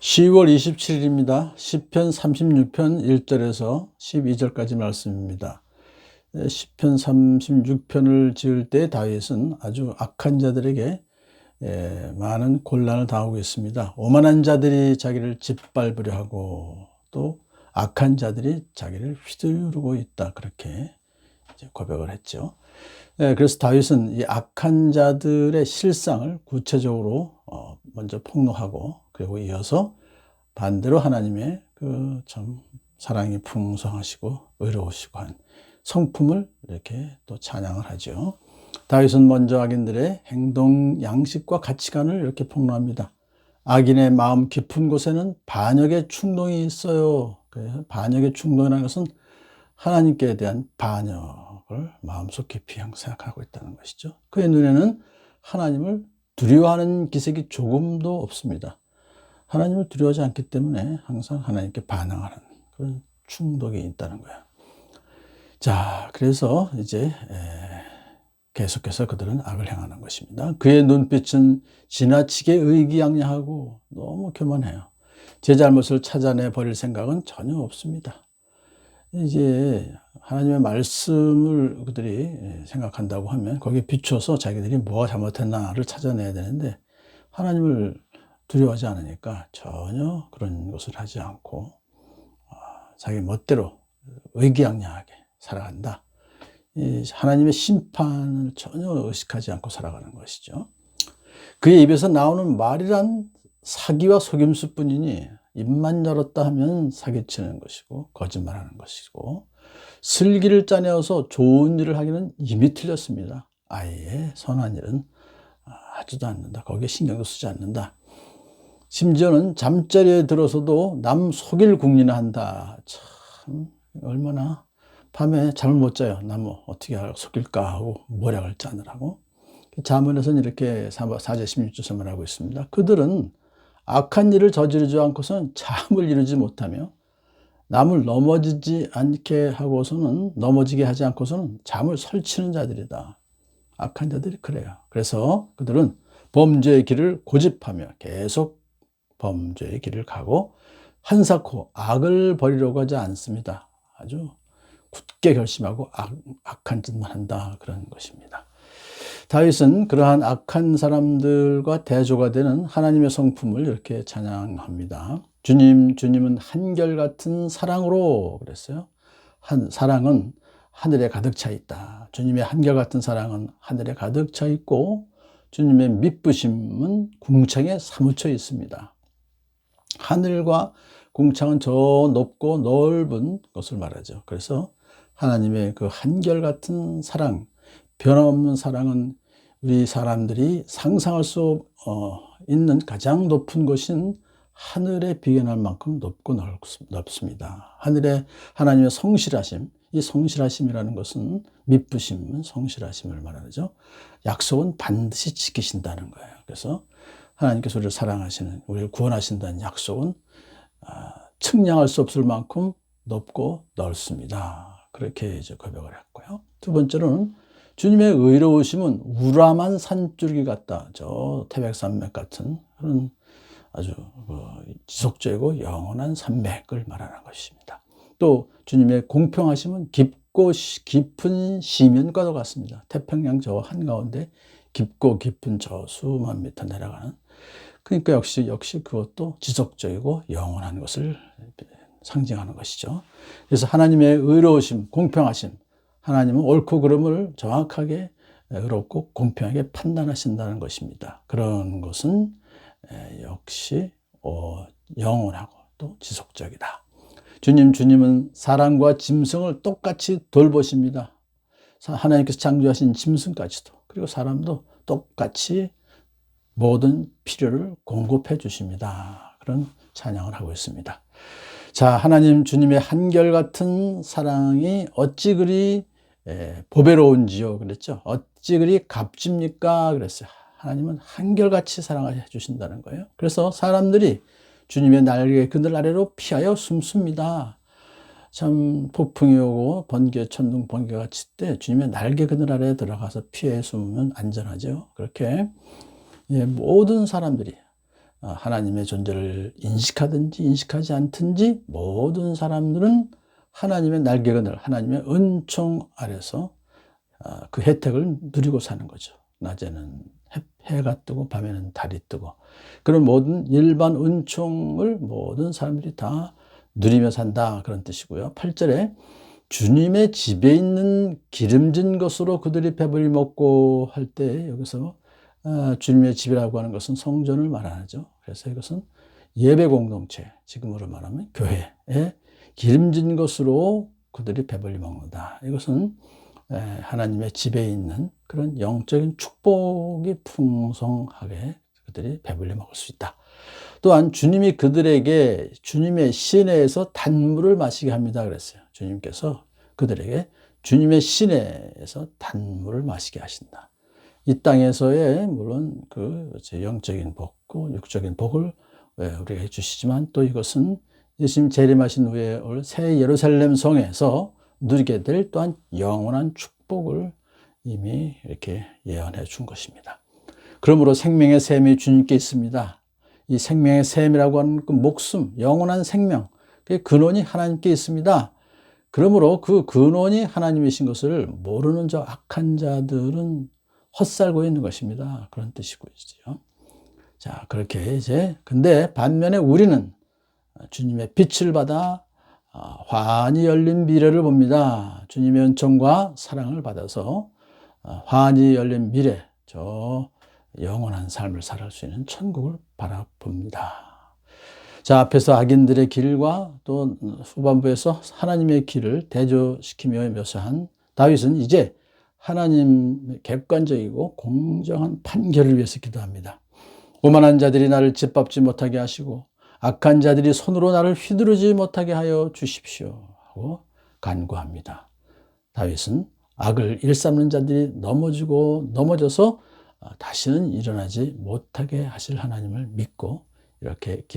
10월 27일입니다. 시편 36편 1절에서 12절까지 말씀입니다. 시편 36편을 지을 때 다윗은 아주 악한 자들에게 많은 곤란을 당하고 있습니다. 오만한 자들이 자기를 짓밟으려 하고 또 악한 자들이 자기를 휘두르고 있다, 그렇게 이제 고백을 했죠. 그래서 다윗은 이 악한 자들의 실상을 구체적으로 먼저 폭로하고, 그리고 이어서 반대로 하나님의 그 참 사랑이 풍성하시고 의로우시고 한 성품을 이렇게 또 찬양을 하죠. 다윗은 먼저 악인들의 행동 양식과 가치관을 이렇게 폭로합니다. 악인의 마음 깊은 곳에는 반역의 충동이 있어요. 반역의 충동이라는 것은 하나님께 대한 반역을 마음속 깊이 생각하고 있다는 것이죠. 그의 눈에는 하나님을 두려워하는 기색이 조금도 없습니다. 하나님을 두려워하지 않기 때문에 항상 하나님께 반항하는 그런 충동이 있다는 거예요. 자, 그래서 이제 계속해서 그들은 악을 행하는 것입니다. 그의 눈빛은 지나치게 의기양양하고 너무 교만해요. 제 잘못을 찾아내 버릴 생각은 전혀 없습니다. 이제 하나님의 말씀을 그들이 생각한다고 하면 거기에 비춰서 자기들이 뭐가 잘못했나를 찾아내야 되는데, 하나님을 두려워하지 않으니까 전혀 그런 것을 하지 않고 자기 멋대로 의기양양하게 살아간다. 하나님의 심판을 전혀 의식하지 않고 살아가는 것이죠. 그의 입에서 나오는 말이란 사기와 속임수뿐이니 입만 열었다 하면 사기치는 것이고 거짓말하는 것이고, 슬기를 짜내어서 좋은 일을 하기는 이미 틀렸습니다. 아예 선한 일은 하지도 않는다. 거기에 신경도 쓰지 않는다. 심지어는 잠자리에 들어서도 남 속일 궁리나 한다. 참 얼마나 밤에 잠을 못 자요. 남 어떻게 속일까 하고 모략을 짜느라고. 잠언에서는 이렇게 4절 16절 말하고 있습니다. 그들은 악한 일을 저지르지 않고서는 잠을 이루지 못하며 남을 넘어지게 하지 않고서는 잠을 설치는 자들이다. 악한 자들이 그래요. 그래서 그들은 범죄의 길을 고집하며 계속 범죄의 길을 가고 한사코 악을 버리려고 하지 않습니다. 아주 굳게 결심하고 악한 짓만 한다, 그런 것입니다. 다윗은 그러한 악한 사람들과 대조가 되는 하나님의 성품을 이렇게 찬양합니다. 주님은 한결같은 사랑으로 그랬어요. 사랑은 하늘에 가득 차 있다. 주님의 한결같은 사랑은 하늘에 가득 차 있고, 주님의 미쁘심은 궁창에 사무쳐 있습니다. 하늘과 궁창은 저 높고 넓은 것을 말하죠. 그래서 하나님의 그 한결같은 사랑, 변함없는 사랑은 우리 사람들이 상상할 수 있는 가장 높은 곳인 하늘에 비견할 만큼 높고 넓습니다. 하늘에 하나님의 성실하심, 이 성실하심이라는 것은 미쁘심, 성실하심을 말하죠. 약속은 반드시 지키신다는 거예요. 그래서 하나님께서 우리를 사랑하시는, 우리를 구원하신다는 약속은 측량할 수 없을 만큼 높고 넓습니다. 그렇게 이제 고백을 했고요. 두 번째로는 주님의 의로우심은 우람한 산줄기 같다. 저 태백산맥 같은 그런 아주 지속적이고 영원한 산맥을 말하는 것입니다. 또 주님의 공평하심은 깊고 깊은 시면과도 같습니다. 태평양 저 한가운데 깊고 깊은 저 수만 미터 내려가는, 그러니까 역시 그것도 지속적이고 영원한 것을 상징하는 것이죠. 그래서 하나님의 의로우심, 공평하심, 하나님은 옳고 그름을 정확하게 의롭고 공평하게 판단하신다는 것입니다. 그런 것은 역시 영원하고 또 지속적이다. 주님은 사람과 짐승을 똑같이 돌보십니다. 하나님께서 창조하신 짐승까지도, 그리고 사람도 똑같이 모든 필요를 공급해 주십니다. 그런 찬양을 하고 있습니다. 자, 주님의 한결같은 사랑이 어찌 그리 보배로운지요, 그랬죠. 어찌 그리 값집니까, 그랬어요. 하나님은 한결같이 사랑해 주신다는 거예요. 그래서 사람들이 주님의 날개 그늘 아래로 피하여 숨습니다. 참 폭풍이 오고 천둥 번개가 칠 때 주님의 날개 그늘 아래에 들어가서 피해 숨으면 안전하죠. 그렇게 모든 사람들이 하나님의 존재를 인식하든지 인식하지 않든지 모든 사람들은 하나님의 날개그늘, 하나님의 은총 아래서 그 혜택을 누리고 사는 거죠. 낮에는 해가 뜨고 밤에는 달이 뜨고 그런 모든 일반 은총을 모든 사람들이 다 누리며 산다, 그런 뜻이고요. 8절에 주님의 집에 있는 기름진 것으로 그들이 배불리 먹고 할 때, 여기서 주님의 집이라고 하는 것은 성전을 말하죠. 그래서 이것은 예배 공동체, 지금으로 말하면 교회에 기름진 것으로 그들이 배불리 먹는다. 이것은 하나님의 집에 있는 그런 영적인 축복이 풍성하게 그들이 배불리 먹을 수 있다. 또한 주님이 그들에게 주님의 시내에서 단물을 마시게 합니다 그랬어요. 주님께서 그들에게 주님의 시내에서 단물을 마시게 하신다. 이 땅에서의 물론 그 영적인 복, 육적인 복을 우리가 해주시지만 또 이것은 예수님 재림하신 후에 올 새 예루살렘 성에서 누리게 될 또한 영원한 축복을 이미 이렇게 예언해 준 것입니다. 그러므로 생명의 샘이 주님께 있습니다. 이 생명의 샘이라고 하는 그 목숨, 영원한 생명, 그 근원이 하나님께 있습니다. 그러므로 그 근원이 하나님이신 것을 모르는 저 악한 자들은 헛살고 있는 것입니다. 그런 뜻이고 있어요. 자, 그렇게 이제, 근데 반면에 우리는 주님의 빛을 받아 환히 열린 미래를 봅니다. 주님의 은총과 사랑을 받아서 환히 열린 미래, 저 영원한 삶을 살아갈 수 있는 천국을 바라봅니다. 자, 앞에서 악인들의 길과 또 후반부에서 하나님의 길을 대조시키며 묘사한 다윗은 이제 하나님 객관적이고 공정한 판결을 위해서 기도합니다. 오만한 자들이 나를 짓밟지 못하게 하시고 악한 자들이 손으로 나를 휘두르지 못하게 하여 주십시오 하고 간구합니다. 다윗은 악을 일삼는 자들이 넘어져서 다시는 일어나지 못하게 하실 하나님을 믿고 이렇게 기도합니다.